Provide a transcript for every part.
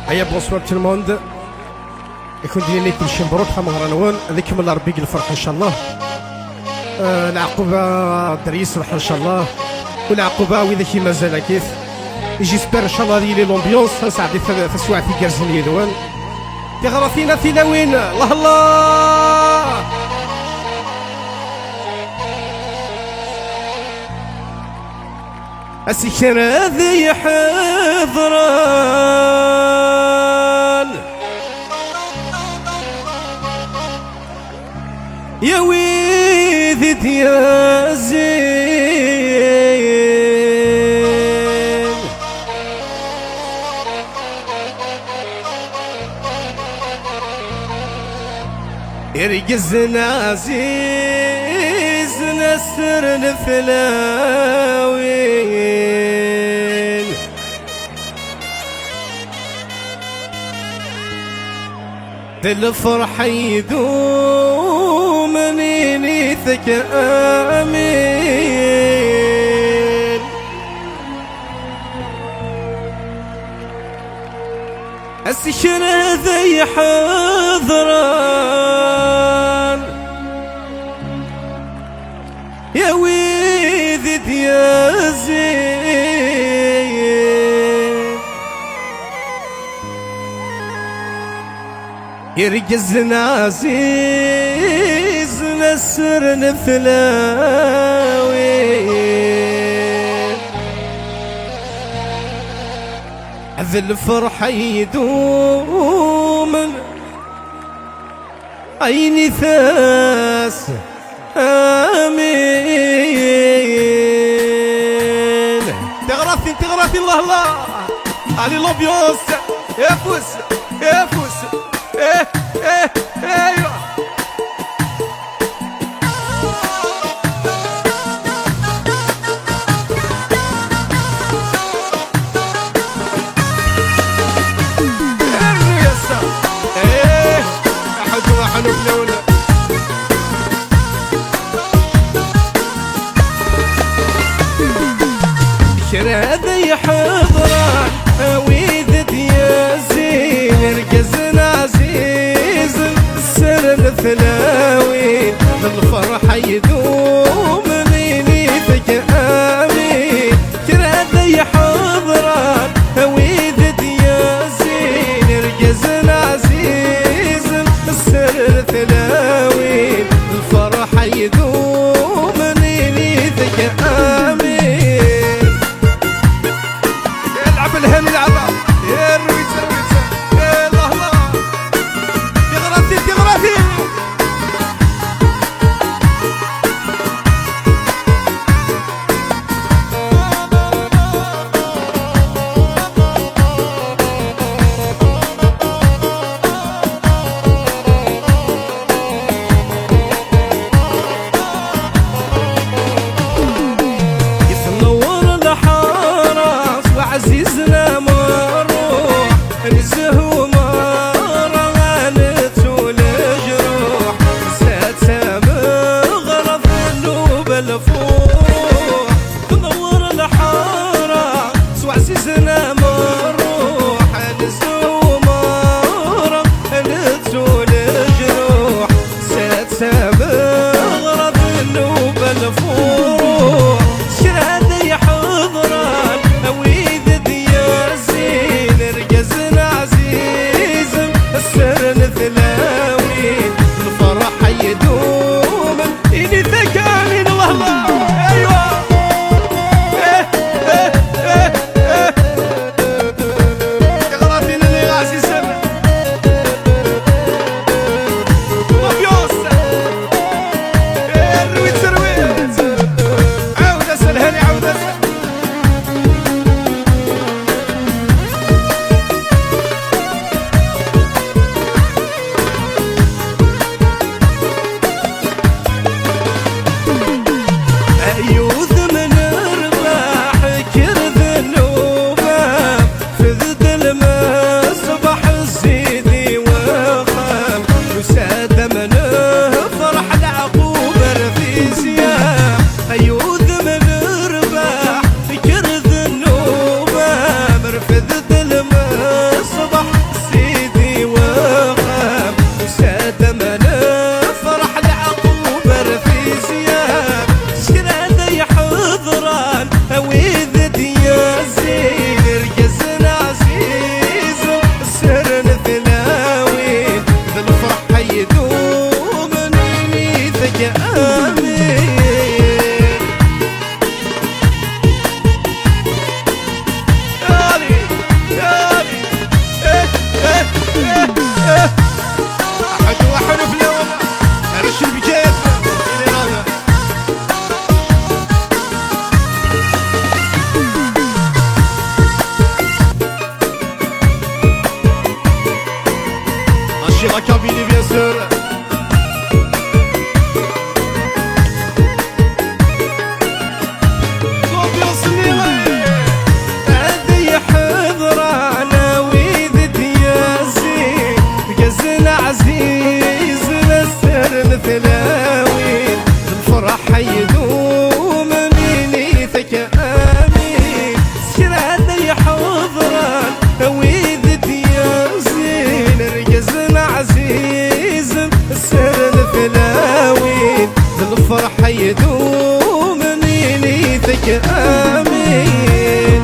هيا بونسوار تو الموند، يكون ديالي كلشي مبروك مهرجان هذيك من ربي الفرحه ان شاء الله. العقوبه الدري يصلح ان شاء الله، والعقوبه واذا كي مازال كيف جيسبر ان شاء الله ديالي لومبيونس ساعدي في السواع في كارزين يدوان تغرفينا في لوين. الله الله السكر هذي حضران يا ويذت يا زين يرقزنا عزيز نسر الفلاوين الفرح يدوم نينيثك آمين. السكر هذا يحضران يا ويذد يا زين يرقزنا عزيز نسر نفلاوين هذا الفرح يدوم عيني ثاس آمين. تغرثي الله الله علي لوبيونس يا فوس يا فوس ايه ايه ايوه ايه احد واحد بلونه هذا يحضران ويذد يا زين رقزنا عزيز السر الثلاوين الفرح يدوم نينيثك آمين. هذا يحضران ويذد يا زين رقزنا عزيز السر الثلاوين الفرح يدوم نينيثك آمين. الهن العظام يا الرويتة رويتة يا الله الله تغرفي يدوم نيثك آمين. La cabine bien sûr. L'ambiance mirée. هذه حضرانا ويذ ياسين قزنا عزيز نسر مثلاوين الفرح يدوم منيثك آمين. سكر هذه حضرانا ويذ ياسين رقزنا عزيز السر الفلاوين الفرح يدوم نيليثك آمين.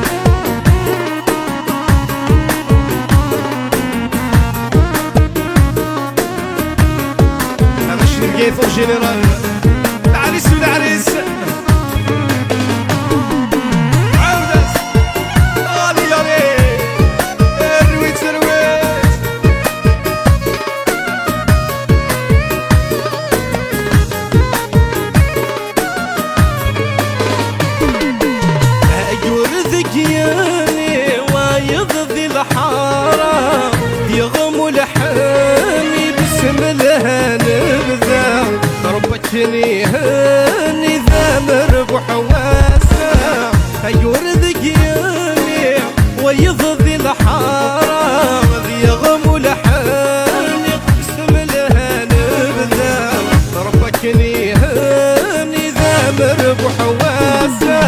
هذا الشيء لقيته الجنرال العريس والعريس عودة آلي يالي الرويت الرويت. يورثك ياني ويضذي الحارة يغم لحامي بسم الله نبذا ربكني هاني ذا مربح واسع. يورثك ياني ويضذي الحارة يغم لحامي بسم الله نبذا ربكني هاني ذا مربح واسع.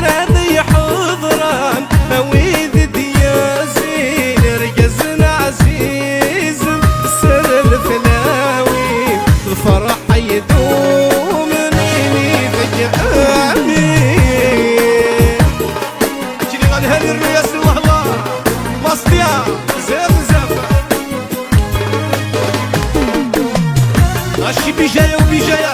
هذه حضران ويذ ديازين رقزنا عزيز سر الفلاوين الفرح يدوم نيثك آمين. كني غنهني الرياس الله الله مصديا زاف زاف غشي بجاية وبجاية